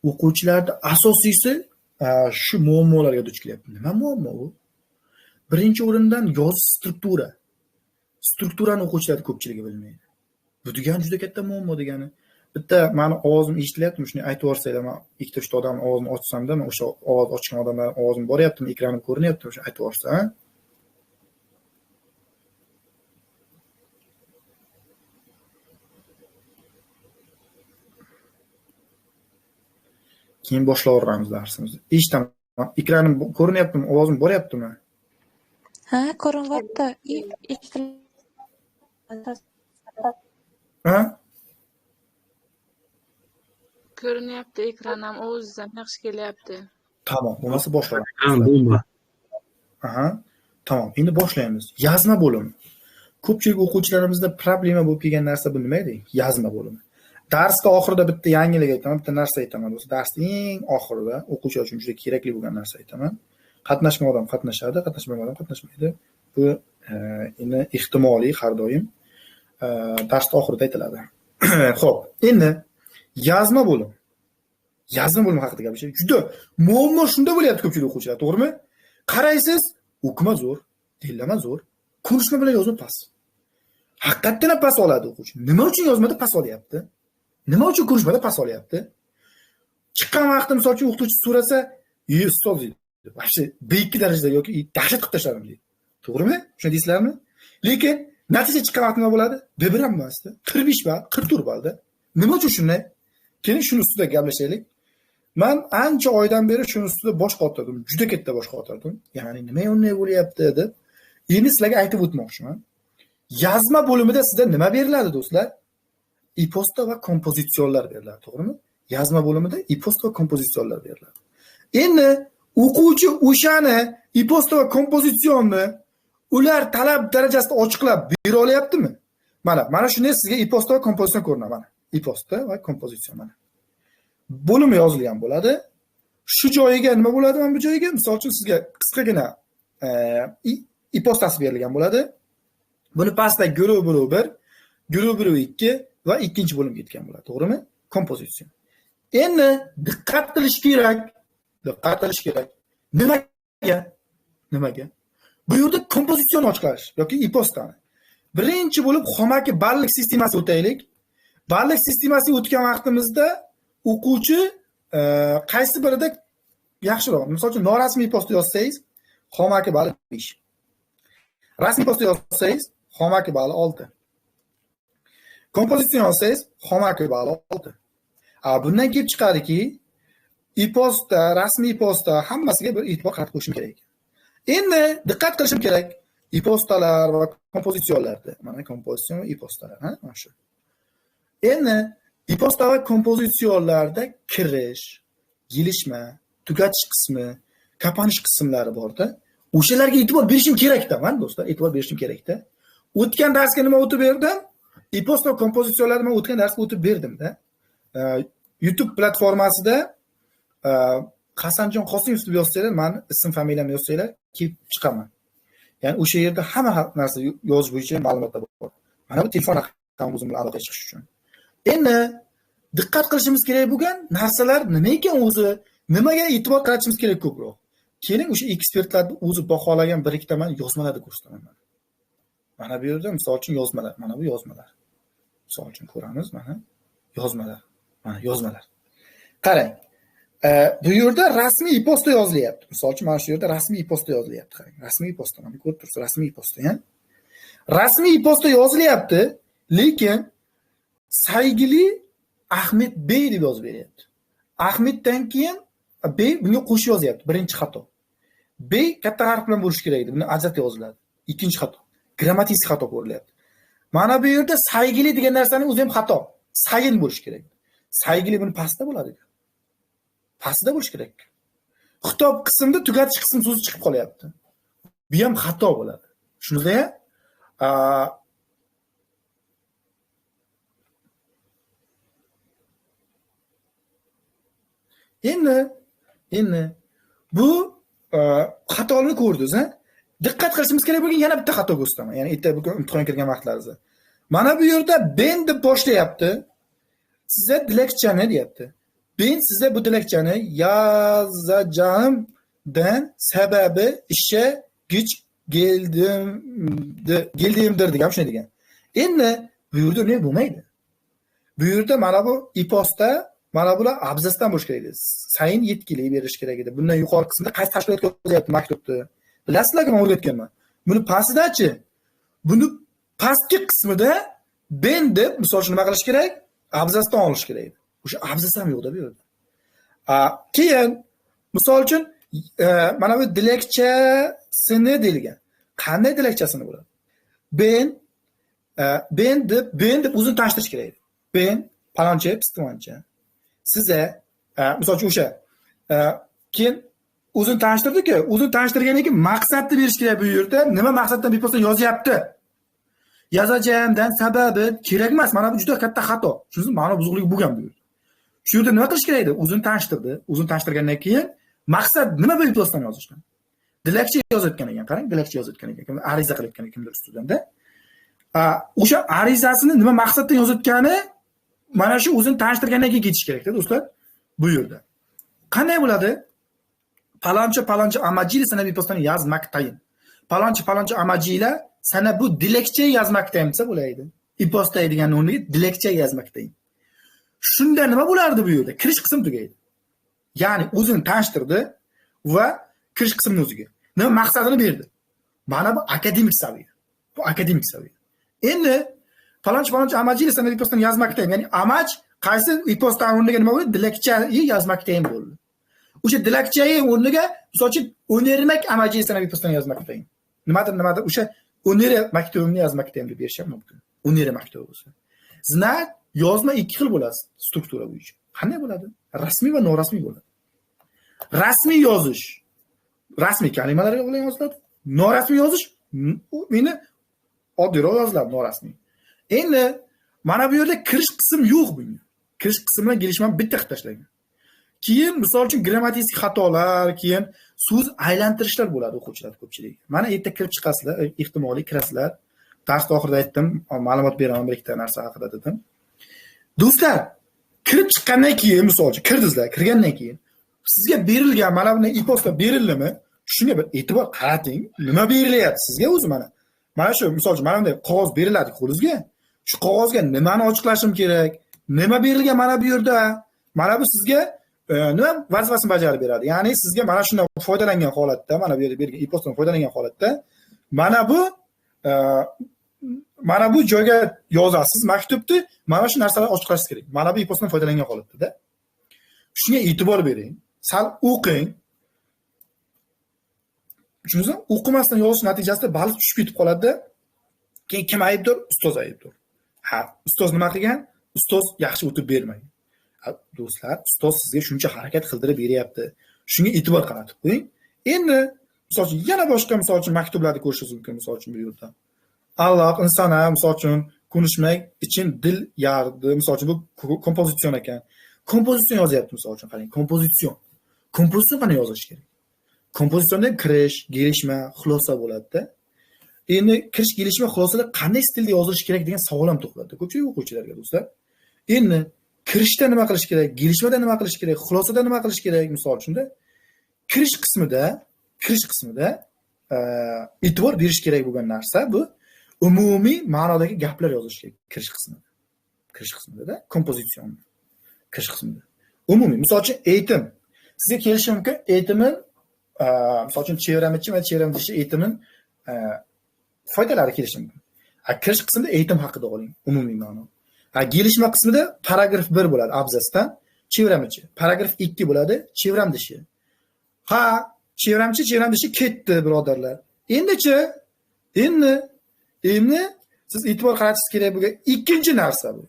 o'quvchilarda asosiysi shu muammolarga duch kelyapti. Nima muammo u? Birinchi o'rindan yozish struktura. Strukturani o'quvchilar ko'pchiligi bilmaydi. Bu degani juda katta muammo degani. Bitta meni ovozim eshitilyaptimi? Shuni aytib o'rsanglar, men ikkita odam ovozini ochsam-da, men o'sha ovoz ochgan odamlar ovozim boryaptimi, ekranim ko'rinyaptimi? O'sha aytib o'rsa, ha? Keyin boshlaveramiz darsimizni. Eshitaman. Ekranim ko'rinyaptimi? Ovozim boryaptimi? Ha, ko'rinyapti. Ha? Ko'rinyapti ekran ham, ovozingiz ham yaxshi kelyapti. Tamom, bo'lmasa boshlaymiz. Aha. Tamom, endi boshlaymiz. Yozma bo'limi. Ko'pchilik o'quvchilarimizda problema bo'lib kelgan narsa bu nima edi? Yozma bo'limi. Darsga oxirida bitta yangilik aytaman, bitta narsa aytaman. O'zi darsning eng oxirida o'quvchilar uchun juda kerakli bo'lgan narsa aytaman. Qatnashgan odam qatnashadi, qatnashmagan odam qatnashmaydi. Bu endi ehtimoliy har doim darsning oxirida aytiladi. Xo'p, endi yozma bo'lim. Yozma bo'lim haqida gapirishaylik. Juda muammo shunda bo'lyapti ko'pchilik o'quvchilar, to'g'rimi? Qaraysiz, o'qima zo'r, tillama zo'r, ko'rishma bilan yozma past. Haqiqatdan ham past oladi o'quvchi. Nima uchun yozmada past olyapti? Nima uchun ko'rishmada past olyapti? Chiqqan vaqtda misol uchun o'qituvchi so'rasa, ustoz deydi. Vobshe B2 darajada yoki dahshat qilib tashladim deydi. To'g'rimi? Shuni deysizlarmi? Lekin natija chiqqan vaqtda nima bo'ladi? B1 ham emasdi. 45 ball, 44 ballda. Nima uchun shunday? Keling shuni ustida gaplashaylik. Men ancha oydan beri shuni ustida bosh qotirdim. Juda katta bosh qotirdim. Ya'ni nima unday bo'lyapti deb. Endi sizlarga aytib o'tmoqchiman. Yozma bo'limida sizga nima beriladi do'stlar? E-posta va kompozitsionlar beriladi, to'g'rimi? Yozma bo'limida e-posta va kompozitsionlar beriladi. Endi o'quvchi o'shani e-posta va kompozitsionni ular talab darajasida ochiqlab bera olyaptimi? Mana shunday sizga e-posta va kompozitsion ko'rinaman. E-posta va kompozitsion mana. Bo'limi yozilgan bo'ladi. Shu joyiga nima bo'ladi? Mana bu joyiga misol uchun sizga qisqagina e-postasi berilgan bo'ladi. Buni pastda guruh 1, guruh 2 va ikkinchi bo'lim ketgan bo'ladi, to'g'rimi? Kompozitsion. Endi diqqat qilish kerak. Diqqat qilish kerak. Nimaga? Bu yerda kompozitsion ochiqlash yoki e-postani. Birinchi bo'lib xomaki ballik sistemasi o'taylik. Ballik sistemasiga o'tgan vaqtimizda o'quvchi qaysi birida yaxshiroq? Misol uchun norasmiy posta yozsangiz, xomaki balli 5. Rasmiy posta yozsangiz, xomaki balli 6. Kompozitsion yozsangiz, xomaki balli 6. Bundan kelib chiqadiki, e-posta, rasmiy posta hammasiga bir e'tibor qaratib qo'yishim kerak. Endi diqqat qilishim kerak e-postalar va kompozitsionlarda. Mana kompozitsion va e-postalar, ha, mana shu. Endi e-posta va kompozitsionlarda kirish, gelishma, tugatish qismi, kapanish qismlari bor-da. O'shalarga e'tibor berishim kerak-da, men do'stlar, e'tibor berishim kerak-da. O'tgan darsga nima o'tib berdim? E-posta va kompozitsionlarni men o'tgan darsga o'tib berdim-da. YouTube platformasida Hasanjon Qosimov deb yozsanglar, meni ism familiyamni yozsanglar, kelib chiqaman. Ya'ni o'sha yerda hamma narsa yozish bo'yicha ma'lumotlar bor. Mana bu telefon raqamim o'zim bilan aloqa chiqish uchun. Endi diqqat qilishimiz kerak bo'lgan narsalar nima ekan o'zi? Nimaga e'tibor qaratishimiz kerak ko'proq? Keling o'sha ekspertlarning o'zi baholagan bir ikkita men yozmalarni ko'rsataman. Mana bu yerda misol uchun yozmalar, mana bu yozmalar. Misol uchun ko'ramiz, mana yozmalar. Mana yozmalar. Qarang. Bu yerda rasmiy e-posta yozilyapti. Misol uchun mana shu yerda rasmiy e-posta yozilyapti. Qarang, rasmiy e-posta, mana ko'rib tursiz, rasmiy e-posta, ha? Rasmiy e-posta yozilyapti, lekin Saygili Ahmed Bey deb yozib beryapti. Ahmeddan keyin Bey bunga qo'shib yozyapti. Birinchi xato. Bey katta harf bilan bo'lishi kerak edi. Buni ajratib yoziladi. Ikkinchi xato. Grammatik xato ko'rilyapti. Mana bu yerda saygili degan narsaning o'zi ham xato. Sayin bo'lishi kerak. Saygili buni pastda bo'ladi. Pastda bo'lishi kerak. Xitob qismida tugatish qismi so'zi chiqib qolyapti. Bu ham xato bo'ladi. Shunda endi bu xatolarni ko'rdingiz, ha? Diqqat qilishimiz kerak bo'lgan yana bitta xato ko'rsataman. Ya'ni ertaga bugun imtihonga kirgan vaqtlaringizda. Mana bu yerda ben deb boshlayapti. Sizga dilakchani deyapti. Ben sizga bu dilakchani yazacağımdan sababi ishga kech keldimdir degan shunday degan. Endi bu yerda ne bo'lmaydi. Bu yerda mana bu e-posta, mana bular abzasdan bo'lish kerak edi. Sayin yetkili berish kerak edi. Bundan yuqori qismida qaysi tashkilotga yozyapti maktubni. Bilasizlarmi, men o'rgatganman. Buni pastidachi, buni pastki qismida ben deb misol uchun nima qilish kerak? Abzasdan olish kerak edi. O'sha abzas ham yo'q deb berdi. Keyin misol uchun mana bu dilakchasini deyilgan. Qanday dilakchasini bo'ladi? Ben deb o'zini tashtirish kerak edi. Ben palonchi, pistonchi. Sizga misol uchun o'sha keyin o'zini tanishtirdi-ku, o'zini tanishtirgandan keyin maqsadni berish kerak bu yerda. Nima maqsaddan bepostdan yozyapti? Yazacağımdan sababi kerak emas. Mana bu juda katta xato. Shunisi ma'no buzuqligi bo'lgan bu yerda. Shu yerda nima qilish kerak edi? O'zini tanishtirdi. O'zini tanishtirgandan keyin maqsad nima bu postdan yozishgan? Dilakcha yozayotgan ekan, qarang, dilakcha yozayotgan ekan, ariza qilayotgan ekan kimdir ustida. O'sha arizasini nima maqsaddan yozayotgani mana shu o'zini tanishtirgandan keyin ketish kerak-da, do'stlar. Bu yerda. Qanday bo'ladi? Palonchi amajili sana postdan yozmoqdayin. Palonchi amajila sana bu dilakcha yozmoqdayin desa bo'laydi. E-posta deganning o'rniga dilakcha yozmoqdayin. Shunda nima bo'lardi bu yerda? Kirish qismi tugaydi. Ya'ni o'zini tanishtirdi va kirish qismini o'ziga. Nima maqsadini berdi? Mana bu akademik saviya. Bu akademik saviya. Endi palonchi amajili sana e-postdan yozmoqdayin. Ya'ni amaj qaysi e-posta o'rniga nima bo'ldi? Dilakcha yozmoqdayin bo'ldi. O'sha dilakchaning o'rniga misol uchun o'nermak amajili sana e-postdan yozmoqdayin. Nimadir o'sha o'neri maktubimni yozmoqdayin deb berish ham mumkin. O'neri maktubi bo'lsa. Znak yozma ikki xil bo'ladi struktura bo'yicha. Qanday bo'ladi? Rasmiy va norasmiy bo'ladi. Rasmiy yozish rasmiy kalimalarga bilan yoziladi. Norasmiy yozish meni oddiyroq yoziladi norasmiy. Endi mana bu yerda kirish qism yo'q bunga. Kirish qismi bilan kelishmani bitta qilib tashlagan. Keyin misol uchun grammatik xatolar, keyin so'z aylantirishlar bo'ladi o'quvchilar ko'pchilik. Mana erta kirib chiqasizlar, ehtimoliy kirasizlar. Dars oxirida aytdim, ma'lumot beraman bir ikkita narsa haqida dedim. Do'stlar, kirib chiqqandan keyin misol uchun kirdingizlar, kirgandan keyin sizga berilgan mana bunday e-posta berildimi? Shunga bir e'tibor qarating. Nima berilyapti sizga o'zi mana? Mana shu misol uchun mana bunday qog'oz beriladi qo'lingizga. Shu qog'ozga nimani ochiqlashim kerak? Nima berilgan mana bu yerda? Mana bu sizga nima vazifasini bajarib beradi. Ya'ni sizga mana shundan foydalangan holatda, mana bu yerga bergan e-postadan foydalangan holatda mana bu joyga yozasiz maktubni, mana shu narsalarni ochiqlashingiz kerak. Mana bu e-postadan foydalangan holatda. Shunga e'tibor bering. Sal o'qing. Tushundingizmi? O'qimasdan yozish natijasida baliq tushib ketib qoladi. Keyin kim aybdor? Ustoz aybdor. Ustoz nima qilgan? Ustoz yaxshi o'tib bermagan. Do'stlar, ustoz sizga shuncha harakat qildirib beryapti. Shunga e'tibor qaratib qo'ying. Endi misol uchun yana boshqa misol uchun maktublarni ko'rishingiz mumkin misol uchun bu yerda. Alloh insona misol uchun konuşmak için dil yardı. Misol uchun bu kompozitsion ekan. Kompozitsion yozyapti misol uchun qarang, kompozitsion. Kompozitsion qanday yozish kerak? Kompozitsionda kirish, gelishma, xulosa bo'ladi-da. Endi kirish, gelishma, xulosalar qanday stilda yozilishi kerak degan savol ham tug'iladi ko'pchilik o'quvchilarga do'stlar. Endi kirishda nima qilish kerak, gelishmada nima qilish kerak, xulosada nima qilish kerak misol uchunda kirish qismida e'tibor berish kerak bo'lgan narsa bu umumiy ma'nodagi gaplar yozish kerak kirish qismida. Kirish qismida kompozitsion. Kirish qismida. Umumiy, misol uchun aytim. Sizga kelishi mumkin aytimni misol uchun chevramichi va chevramichi aytimning foydalari kelishi mumkin. Kirish qismida aytim haqida oling, umumiy ma'no. Gelishma qismida paragraf 1 bo'ladi abzasdan, chevramichi. Paragraf 2 bo'ladi, chevramdishi. Chevramdishi ketdi, birodarlar. Endi siz e'tibor qaratishingiz kerak bo'lgan ikkinchi narsa bu.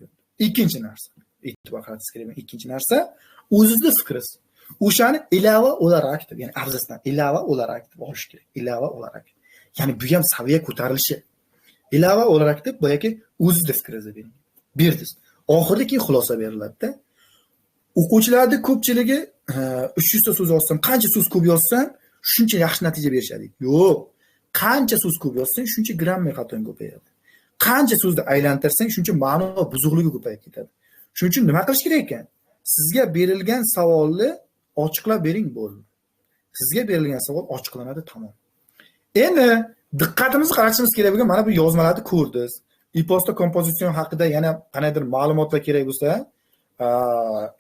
Ikkinchi narsa. E'tibor qaratishingiz kerak bo'lgan ikkinchi narsa o'zingizning fikringiz. O'shani ilova olarak deb, ya'ni abzasdan ilova olarak deb olish kerak. Ilova olarak. Ya'ni bu ham saviya ko'tarilishi. Ilova olarak deb boyagi o'zingizning fikringizni bering. Berdiz. Oxirida keyin xulosa beriladi-da. O'quvchilarning ko'pchiligi 300 ta so'z yozsam, qancha so'z ko'p yozsam, shuncha yaxshi natija berishadi. Yo'q. Qancha so'z ko'p yozsang, shuncha grammer xatoing ko'payadi. Qancha so'zni aylantirsang, shuncha ma'no buzuqligi ko'payib ketadi. Shuning uchun nima qilish kerak ekan? Sizga berilgan savolni ochiqlab bering bo'ldi. Sizga berilgan savol ochiqlanadi, tamom. Endi diqqatimizni qaratishimiz kerak bo'lgan mana bu yozmalarni ko'rdingiz. E-posta kompozitsion haqida yana qanaydir ma'lumotlar kerak bo'lsa,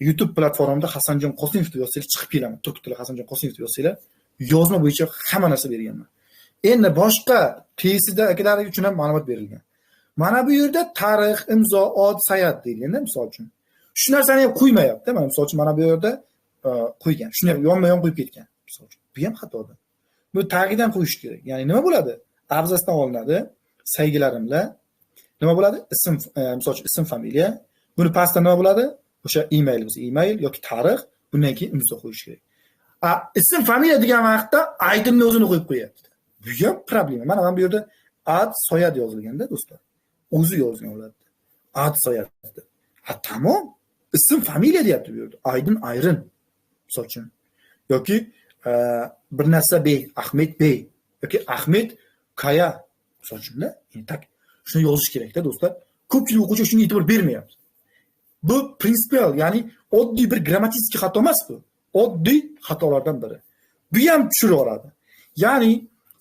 YouTube platformamda Hasanjon Qosimov deb yozsangiz chiqib keladi. Turk tili Hasanjon Qosimov deb yozsangiz, yozma bo'yicha hamma narsa berganman. Endi boshqa TSD akalari uchun ham ma'lumot berilgan. Mana bu yerda tarix, imzo, od, sayat deyilganda, misol uchun. Shu narsani ham qo'ymayapti. Mana misol uchun mana bu yerda qo'ygan. Shuni yonma-yon qo'yib ketgan, misol uchun. Bu ham xatodir. Bu tagidan qo'yish kerak. Ya'ni nima bo'ladi? Abzasdan olinadi, saygilarimlar. Nima bo'ladi? Ism, misol uchun ism, familiya. Buni pastda nima bo'ladi? O'sha email bo'lsa, email yoki tarix, bundan keyin imzo qo'yish kerak. Ism, familiya degan vaqtda aydimni o'zini qo'yib qo'yapti. Bu ham problema. Mana bu yerda ad soyad yozilganda, do'stlar. O'zi yozgan bo'ladi. Ad soyad. Tamom. Ism, familiya deyapti bu yerda. Aydin ayrin. Misol uchun. Yoki bir narsa bey, Ahmed bey yoki Ahmed Kaya misol uchun-da. Tak shuni yozish kerak-da, do'stlar. Ko'pchilik o'quvchi shunga e'tibor bermayapti. Bu prinsipial, ya'ni oddiy bir grammatik xato emas bu. Oddiy xatolardan biri. Bu ham tushirib oladi. Ya'ni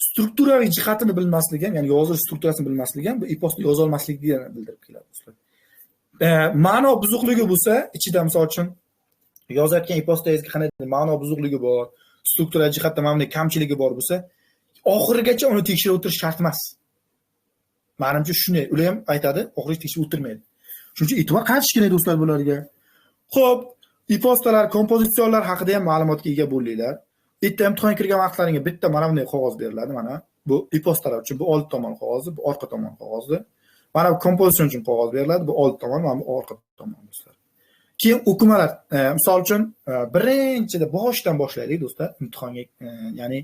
strukturaviy jihatini bilmasligi ham, ya'ni yozish strukturasini bilmasligi ham bu e-posta yoza olmaslikni bildirib keladi, do'stlar. Ma'no buzuqligi bo'lsa, ichida misol uchun yozayotgan e-postangizga qanday ma'no buzuqligi bor, struktura jihatdan mana bunday kamchiligi bor bo'lsa, oxirigacha uni tekshirib o'tirish shart emas. Menimcha shunday, ular ham aytadi, oxirigacha tekshirib o'tirmaydi. Shuning uchun e'tibor qaratish kerak do'stlar bularga. Xo'p, e-postalar, kompozitsionlar haqida ham ma'lumotga ega bo'linglar. Bitta imtihon kirgan vaqtlaringga bitta mana bunday qog'oz beriladi, mana. Bu e-postalar uchun bu old tomon qog'ozi, bu orqa tomon qog'ozi. Mana bu kompozitsion uchun qog'oz beriladi, bu old tomon, mana bu orqa tomon, do'stlar. Keyin o'qimalar, misol uchun birinchida boshdan boshlaylik do'stlar, imtihonga, ya'ni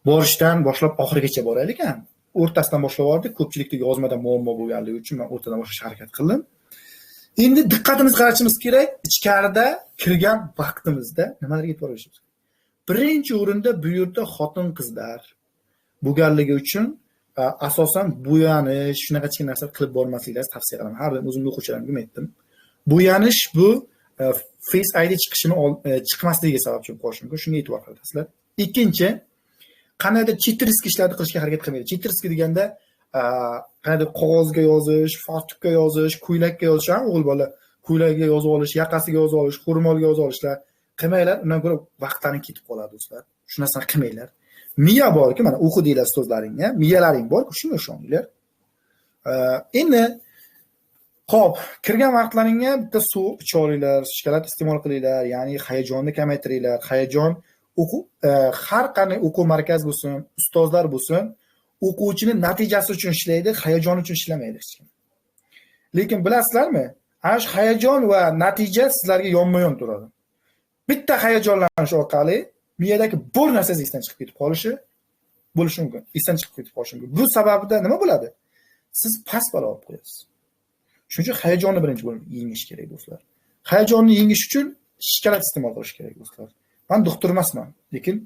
borishdan boshlab oxirigacha boraylik ham. O'rtasidan boshlab bordik, ko'pchilikda yozmada muammo bo'lganligi uchun men o'rtadan boshlashga harakat qildim. Endi diqqatimizni qaratishimiz kerak, ichkarida kirgan vaqtimizda nimalarga e'tibor berishimiz kerak. Birinchi o'rinda bu yerda xotin-qizlar bo'lganligi uchun asosan bo'yanish, shunaqa kichkina narsa qilib bormasliklaringizni tavsiya qilaman. Har doim o'zimning o'quvchilarimga aytdim. Bo'yanish bu Face ID chiqishini chiqmasligiga sababchi bo'lib qolishi mumkin. Shunga e'tibor qaratasizlar. Ikkinchi, qanaydir chetrisk ishlarni qilishga harakat qilmaydi. Chetrisk deganda qanaydir qog'ozga yozish, fartukka yozish, ko'ylakka yozish, o'g'il bola ko'ylagiga yozib olish, yaqasiga yozib olish, xurmolga yozib olishlar qilmanglar. Undan ko'ra vaqtlaring ketib qoladi, do'stlar. Shu narsani qilmanglar. Miya borki, mana o'qi deylar so'zlaringga, miyalaring bor-ku, shunga ishoninglar. Endi xo'p, kirgan vaqtlaringga bitta suv icha olinglar, shikolat iste'mol qilinglar, ya'ni hayajonni kamaytiringlar. Hayajon har qanday o'quv markazi bo'lsin, ustozlar bo'lsin, o'quvchini natijasi uchun ishlaydi, hayajon uchun ishlamaydi hech kim. Lekin bilasizlarmi? Ana shu hayajon va natija sizlarga yonma-yon turadi. Bitta hayajonlanish orqali miyadagi bir narsangiz esdan chiqib ketib qolishi bo'lishi mumkin. Esdan chiqib ketib qolishi mumkin. Bu sababida nima bo'ladi? Siz past balo olib qo'yasiz. Shuning uchun hayajonni birinchi bo'lib yengish kerak, do'stlar. Hayajonni yengish uchun shikolat iste'mol qilish kerak, do'stlar. Men doktor emasman, lekin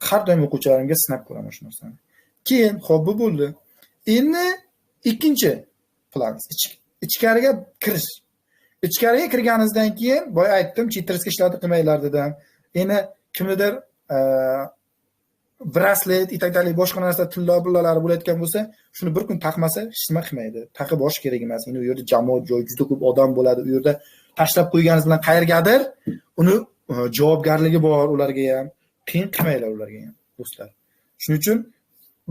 har doim o'quvchilarimga sinab ko'raman shu narsani. Keyin xo'p bu bo'ldi. Endi ikkinchi planimiz ichkariga kirish. Ichkariga kirganingizdan keyin boya aytdim, chetriska ishlarni qilmanglar dedim. Endi kimnidir braslet, itakdalik boshqa narsa tilla-bullalari bo'layotgan bo'lsa, shuni bir kun taqmasa hech nima qilmaydi. Taqib borish kerak emas. Endi u yerda jamoat joy, juda ko'p odam bo'ladi. U yerda tashlab qo'yganingiz bilan qayergadir uni javobgarligi bor ularga ham. Qiyin qilmanglar ularga ham, do'stlar. Shuning uchun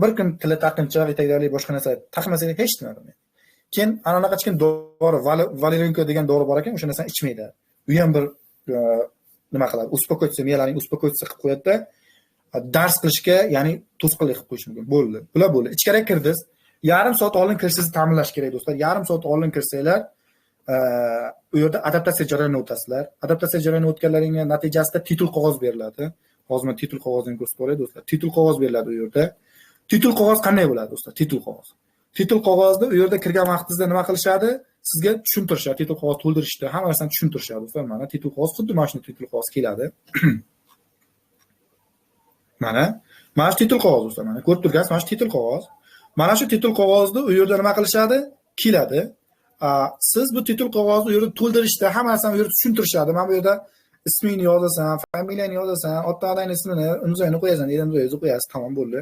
bir kun tilla taqinchoq, itakdalik boshqa narsa taqmasangiz hech nima qilmaydi. Keyin anaqa chiqqan dori, valerianka degan dori bor ekan, o'sha narsani ichmaydi. U ham bir nima qiladi? Uspokoytsa, miyalaring uspokoytsa qilib qo'yadi-da, dars qilishga, ya'ni to'sqinlik qilib qo'yish mumkin. Bo'ldi. Bular bo'ldi. Ichkariga kirdiz. Yarim soat oldin kirishingizni ta'minlash kerak, do'stlar. Yarim soat oldin kirsanglar, u yerda adaptatsiya jarayonidan o'tasizlar. Adaptatsiya jarayonidan o'tganlaringning natijasida titul qog'oz beriladi. Hozir men titul qog'ozini ko'rsatib qo'yay, do'stlar. Titul qog'oz beriladi u yerda. Titul qog'oz qanday bo'ladi, do'stlar? Titul qog'oz. Titul qog'ozni u yerda kirgan vaqtingizda nima qilishadi? Sizga tushuntirishadi. Titul qog'oz to'ldirishda hamma narsani tushuntirishadi, do'stlar. Mana titul qog'oz xuddi mana shunday titul qog'oz keladi. Mana shu titul qog'oz, do'stlar. Mana ko'rib turgansiz, mana shu titul qog'oz. Mana shu titul qog'ozni u yerda nima qilishadi? Keladi. siz bu titul qog'ozni u yerda to'ldirishda hamma narsani u yerda tushuntirishadi. Mana bu yerda ismingni yozasan, familiyangni yozasan, ota-onang ismini, imzongni qo'yasan, imzongizni qo'yasiz, tamom bo'ldi.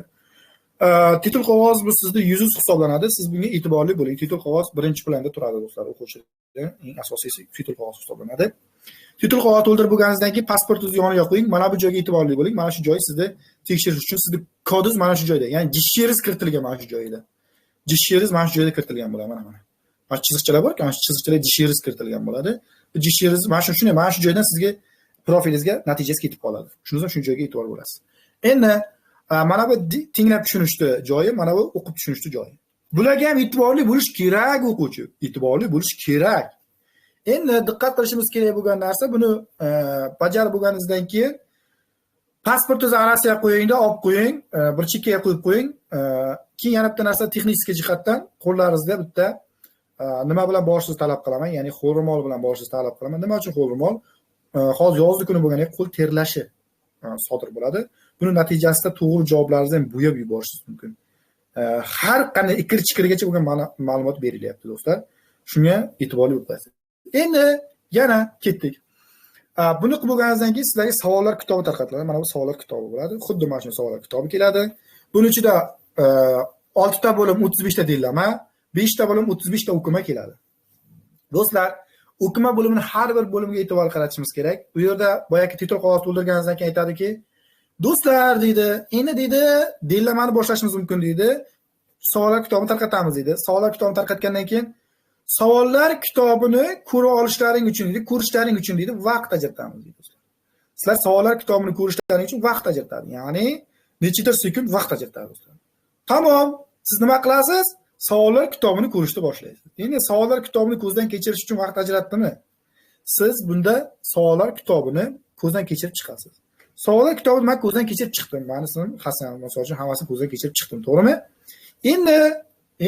Titul qog'oz bu sizning yuzingiz hisoblanadi. Siz bunga e'tiborli bo'ling. Titul qog'oz birinchi planda turadi do'stlar, o'quvchilarda. Eng asosiysi titul qog'oz hisoblanadi. Titul qog'oz to'ldirib bo'lganingizdan keyin pasportingizni yoniga qo'ying. Mana bu joyga e'tiborli bo'ling. Mana shu joy sizni tekshirish uchun sizning kodingiz mana shu joyda. Ya'ni jisheringiz kiritilgan mana shu joyda. Jisheringiz mana shu joyda kiritilgan bo'ladi. Mana. Mana chiziqchalar bor, mana shu chiziqchalar jisheringiz kiritilgan bo'ladi. Bu jisheringiz mana shu joydan sizga profilingizga natijasi ketib qoladi. Shuning uchun shu joyga e'tibor bo'lasiz. Endi mana bu tinglab tushunishni joyi, mana bu o'qib tushunishni joyi. Bularga ham e'tiborli bo'lish kerak o'quvchi. E'tiborli bo'lish kerak. Endi diqqat qilishimiz kerak bo'lgan narsa, buni bajarib bo'lganingizdan keyin pasportingizni arasiga qo'yingda, olib qo'ying, bir chekkaga qo'yib qo'ying. Keyin yana bitta narsa texnik jihatdan qo'llaringizda bitta nima bilan borishingizni talab qilaman, ya'ni qo'l ro'mol bilan borishingizni talab qilaman. Nima uchun qo'l ro'mol? Hozir yozgi kuni bo'lganda qo'l terlashi sodir bo'ladi. Buning natijasida to'g'ri javoblaringizni ham bo'yab yuborishingiz mumkin. Har qanday ikir-chikirgacha bo'lgan ma'lumot berilyapti do'stlar. Shunga e'tiborli bo'lasiz. Endi yana ketdik. Buni qilib bo'lganingizdan keyin sizlarga savollar kitobi tarqatiladi. Mana bu savollar kitobi bo'ladi. Xuddi mana shu savollar kitobi keladi. Buning ichida 6 ta bo'lim 35 ta dillama, 5 ta bo'lim 35 ta o'qima keladi. Do'stlar, o'qima bo'limini har bir bo'limiga e'tibor qaratishimiz kerak. Bu yerda boyagi titul qog'oz to'ldirganingizdan keyin aytadiki, do'stlar deydi, endi deydi, dillamani boshlashimiz mumkin deydi. Savollar kitobini tarqatamiz deydi. Savollar kitobini tarqatgandan keyin savollar kitobini ko'ra olishlaring uchun deydi, ko'rishlaring uchun deydi, vaqt ajratamiz deydi. Sizlar savollar kitobini ko'rishlaring uchun vaqt ajratadi. Ya'ni nechadir sekund vaqt ajratadi do'stlar. Tamom, siz nima qilasiz? Savollar kitobini ko'rishni boshlaysiz. Endi savollar kitobini ko'zdan kechirish uchun vaqt ajratdimi? Siz bunda savollar kitobini ko'zdan kechirib chiqasiz. Savollar kitobini men ko'zdan kechirib chiqdim. Ma'nisini Hasan masalan hammasini ko'zdan kechirib chiqdim, to'g'rimi?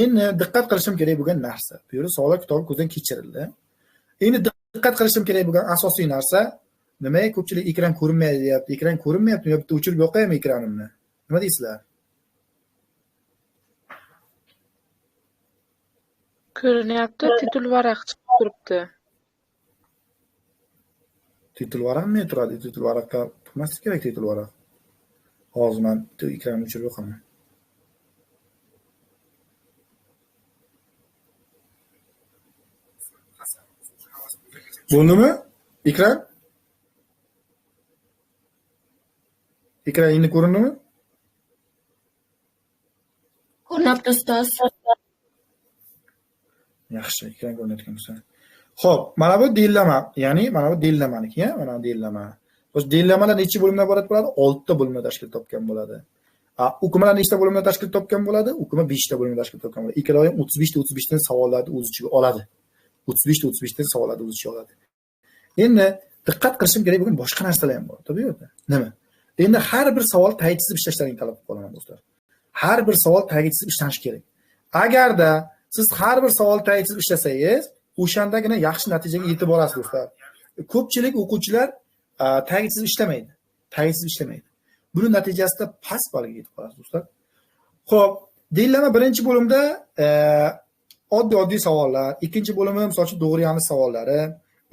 Endi diqqat qilishim kerak bo'lgan narsa. Bu yerda savollar kitobi ko'zdan kechirildi. Endi diqqat qilishim kerak bo'lgan asosiy narsa, nimaga ko'pchilik ekran ko'rinmaydi deyapti? Ekran ko'rinmayapti, yo bitta o'chirib yoqaymi ekranimni? Nima deysizlar? Ko'rinyapti, titul varaq chiqib turibdi. Titul varaqmi turadi? Titul varaqqa turmaslik kerak titul varaq. Hozir men ekranni o'chirib yoqaman. Bo'ldimi? Ekran? Ekran endi ko'rindimi? Ko'ryapti ustoz. Yaxshi, ekran ko'rinayotgan bo'lsa. Xo'p, mana bu dillama, ya'ni mana bu dillamaniki, mana bu dillama. O'sha dillamalar necha bo'limdan iborat bo'ladi? 6 ta bo'limdan tashkil topgan bo'ladi. O'qimalar nechta bo'limdan tashkil topgan bo'ladi? O'qima 5 ta bo'limdan tashkil topgan bo'ladi. Ikkala ham 35 ta savollarni o'z ichiga oladi. 35 ta savollarni o'z ichiga oladi. Endi diqqat qilishim kerak bo'lgan boshqa narsalar ham bor, tabii yo'q. Nima? Endi har bir savol tagichizib ishlashlaring talab qilib do'stlar. Har bir savol tagichizib ishlanish kerak. Agarda siz har bir savol tagichizib ishlasangiz, o'shandagina yaxshi natijaga yetib borasiz do'stlar. Ko'pchilik o'quvchilar tagichizib ishlamaydi. Tagichizib ishlamaydi. Buning natijasida past ballga yetib qolasiz do'stlar. Xo'p, dillama birinchi bo'limda oddiy savollar, ikkinchi bo'limi masalan to'g'ri yanlış savollari,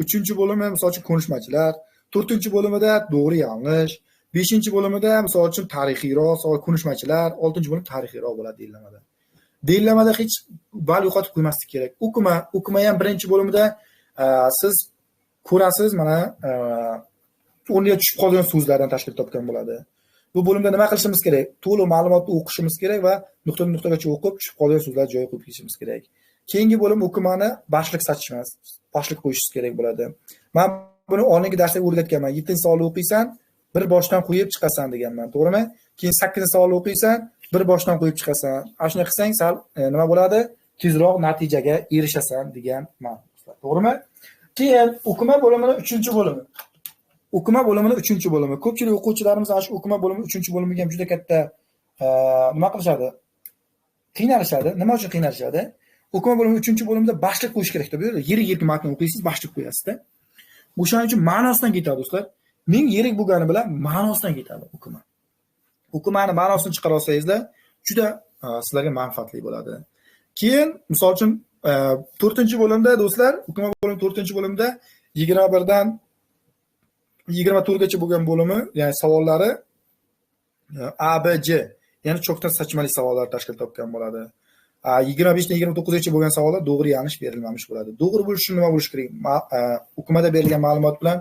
uchinchi bo'limi masalan ko'nishmachilar, to'rtinchi bo'limida to'g'ri yanlış, beshinchi bo'limida masalan tarixiyroq savol ko'nishmachilar, oltinchi bo'lim tarixiyroq bo'ladi dillamada. Dillamada hech ball yo'qotib qo'ymaslik kerak. O'qima ham birinchi bo'limida siz ko'rasiz, mana o'rniga tushib qolgan so'zlardan tashkil topgan bo'ladi. Bu bo'limda nima qilishimiz kerak? To'liq ma'lumotni o'qishimiz kerak va nuqtadan nuqtagacha o'qib, tushib qolgan so'zlar joyiga qo'yib ketishimiz kerak. Keyingi bo'lim o'qimani boshliq sachishmas, boshliq qo'yishingiz kerak bo'ladi. Men buni oldingi darsda o'rgatganman. 7-savolni o'qiysan, bir boshdan qo'yib chiqasan deganman, to'g'rimi? Keyin 8-savolni o'qiysan, bir boshdan qo'yib chiqasan. Ana shunday qilsang, sal nima bo'ladi? Tezroq natijaga erishasan degan ma'noda, to'g'rimi? Keyin o'qima bo'limining 3-bo'limi. O'qima bo'limining 3-bo'limi. Ko'pchilik o'quvchilarimiz ana shu o'qima bo'limi 3-bo'limiga ham juda katta nima qilishadi? Qiynalishadi. Nima uchun qiynalishadi? O'qima bo'limi 3-bo'limda boshliq qo'yish kerak deb beradi. Yirik matn o'qiysiz, boshliq qo'yasiz-da. O'shaning uchun ma'nosidan ketadi do'stlar. Ming yirik bo'lgani bilan ma'nosidan ketadi o'qima. O'qimani ma'nosini chiqara olsangizlar, juda sizlarga manfaatli bo'ladi. Keyin, misol uchun 4 bo'limda do'stlar, o'quma bo'lim 4-bo'limda 21dan 24gacha bo'lgan bo'limi, ya'ni savollari A, B, C, ya'ni cho'kdan sachmali savollar tashkil topgan bo'ladi. 25dan 29gacha bo'lgan savollar to'g'ri yanlış berilmamiş bo'ladi. To'g'ri bo'lishi nima bo'lishi kerak? O'qimada berilgan ma'lumot bilan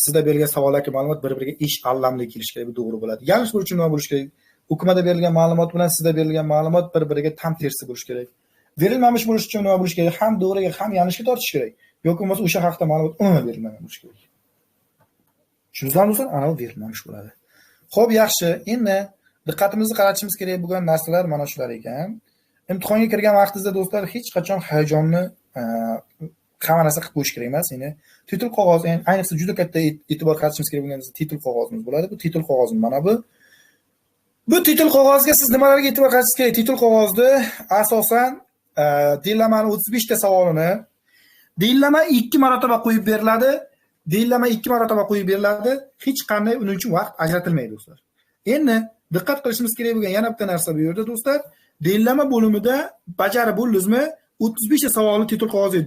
sizda berilgan savollarga ma'lumot bir-biriga esh allamli kelishi kerak, bu to'g'ri bo'ladi. Yanlış bo'lishi nima bo'lishi kerak? O'qimada berilgan ma'lumot bilan sizda berilgan ma'lumot bir-biriga tam tersi bo'lishi kerak. Berilmamiş bo'lishi uchun nima bo'lishi kerak? Ham to'g'riga, ham yanlishga tortish kerak. Yoki bo'lmasa o'sha haqda ma'lumot umuman berilmagan bo'lishi kerak. Tushunizlarmi do'stlar? Ana bu berilmamiş bo'ladi. Xo'p, yaxshi. Endi diqqatimizni qaratishimiz kerak bo'lgan narsalar mana shular ekan. Imtihonga kirgan vaqtingizda do'stlar hech qachon hayajonni hamma narsa qilib qo'yish kerak emas. Ya'ni titul qog'oz, ya'ni ayniqsa juda katta e'tibor qaratishimiz kerak bo'lgan titul qog'ozimiz bo'ladi. Bu titul qog'ozim mana bu. Bu titul qog'ozga siz nimalarga e'tibor qaratishingiz kerak? Titul qog'ozda asosan dillamaning 35 ta savolini dillama 2 marotaba qo'yib beriladi. Dillama 2 marotaba qo'yib beriladi. Hech qanday uning uchun vaqt ajratilmaydi do'stlar. Endi diqqat qilishimiz kerak bo'lgan yana bitta narsa bu yerda do'stlar. Dillama bo'limida bajarib bo'ldingizmi? 35 ta savolni titul qog'oziga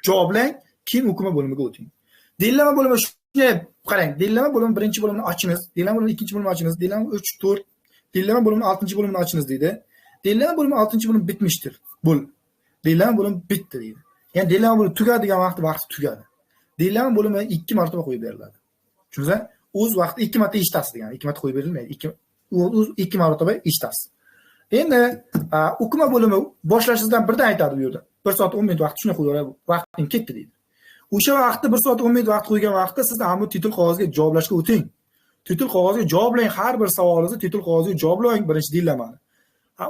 javoblang, keyin o'qima bo'limiga o'ting. Dillama bo'limi shunday qarang. Dillama bo'limi birinchi bo'limini ochiniz, dillama bo'limi ikkinchi bo'limini ochiniz, dillama 3, 4, dillama bo'limi 6-bo'limini ochiniz deydi. Dillama bo'limi 6-bo'lim bitmiştir. Dillama bo'limi bitdi deydi. Ya'ni dillama bo'limi tugadigan vaqti tugadi. Dillama bo'limi 2 marotaba qo'yib beriladi. Tushunsa, o'z vaqti 2 marta eshitasiz degan. 2 marta qo'yib berilmaydi. 2 marotaba eshitasiz. Endi o'qima bo'limi boshlashingizdan birdan aytadi bu yerda. 1 soat 10 minut vaqt shunday qo'yib, vaqting ketdi deydi. O'sha vaqtda 1 soat 10 minut vaqt qo'ygan vaqtda siz ham bu titul qog'oziga javoblashga o'ting. Titul qog'oziga javoblang, har bir savolingizni titul qog'oziga javoblang birinchi dillamani.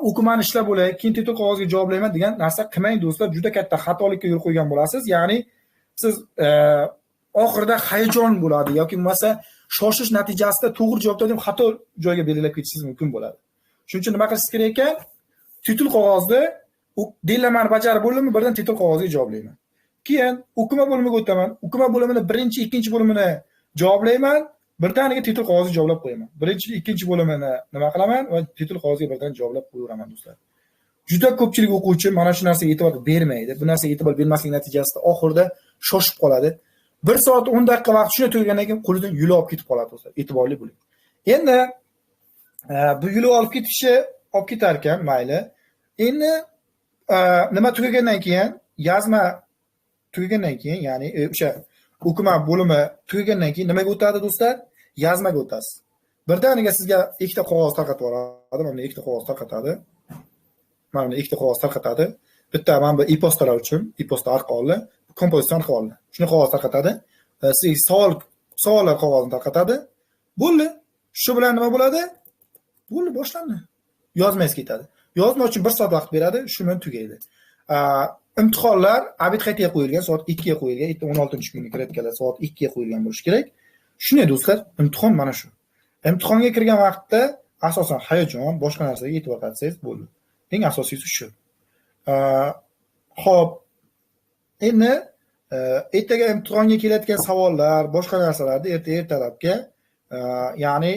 O'qimani ishlab bo'lay, keyin titul qog'oziga javoblayman degan narsa qilmang do'stlar, juda katta xatolikka yo'l qo'ygan bo'lasiz. Ya'ni siz oxirida hayajon bo'ladi yoki bo'lmasa shoshish natijasida to'g'ri javobni deb xato joyga belgilab ketishingiz mumkin bo'ladi. Shuning uchun nima qilishingiz kerak ekan? Titul qog'ozda dillamani bajarib bo'ldimmi, birdan titul qog'oziga javoblayman. Keyin o'qima bo'limiga o'taman. O'qima bo'limini birinchi, ikkinchi bo'limini javoblayman, birdaniga titul qog'oziga javoblab qo'yaman. Birinchi, ikkinchi bo'limini nima qilaman va titul qog'oziga birdan javoblab qo'yaveraman do'stlar. Juda ko'pchilik o'quvchi mana shu narsaga e'tibor bermaydi. Bu narsaga e'tibor bermaslik natijasida oxirida shoshib qoladi. 1 soat 10 daqiqa vaqt shunday tugagandan keyin qo'lidan yuli olib ketib qoladi do'stlar. E'tiborli bo'ling. Endi bu yuli olib ketar ekan, mayli. Endi nima tugagandan keyin, yozma tugagandan keyin, ya'ni o'sha o'qima bo'limi tugagandan keyin nimaga o'tadi do'stlar? Yozmaga o'tasiz. Birdaniga sizga ikkita qog'oz tarqatib yuboradi. Mana ikkita qog'oz tarqatadi. Mana ikkita qog'oz tarqatadi. Bitta mana bu e-postalar uchun, e-posta arqonli, kompozitsion arqonli. Shuni qog'oz tarqatadi. Siz savollar qog'ozini tarqatadi. Bo'ldi. Shu bilan nima bo'ladi? Bo'ldi, boshlandi. Yozmangiz ketadi. Yozma uchun 1 soat vaqt beradi, shu bilan tugaydi. Imtihonlar abid qaytaga qo'yilgan, soat 2 ga qo'yilgan, 16-kunga kirayotganlar soat 2 ga qo'yilgan bo'lishi kerak. Shunday do'stlar, imtihon mana shu. Imtihonga kirgan vaqtda asosan hayajon, boshqa narsaga e'tibor qaratsangiz bo'ldi. Eng asosiysi shu. Xo'p. Endi ertaga imtihonga kelayotgan savollar, boshqa narsalarni ertalabga ya'ni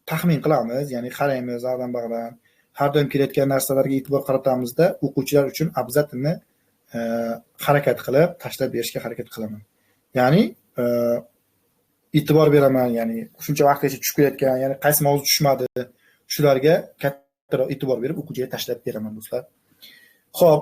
taxmin qilamiz, ya'ni qaraymiz ardan-bag'dan. Har doim kelayotgan narsalarga e'tibor qaratamizda, o'quvchilar uchun obязательно harakat qilib, tashlab berishga harakat qilaman. Ya'ni e'tibor beraman, ya'ni shuncha vaqtgacha tushib kelayotgan, ya'ni qaysi mavzu tushmadi, shularga kattaroq e'tibor berib o'quvchiga tashlab beraman do'stlar. Xo'p,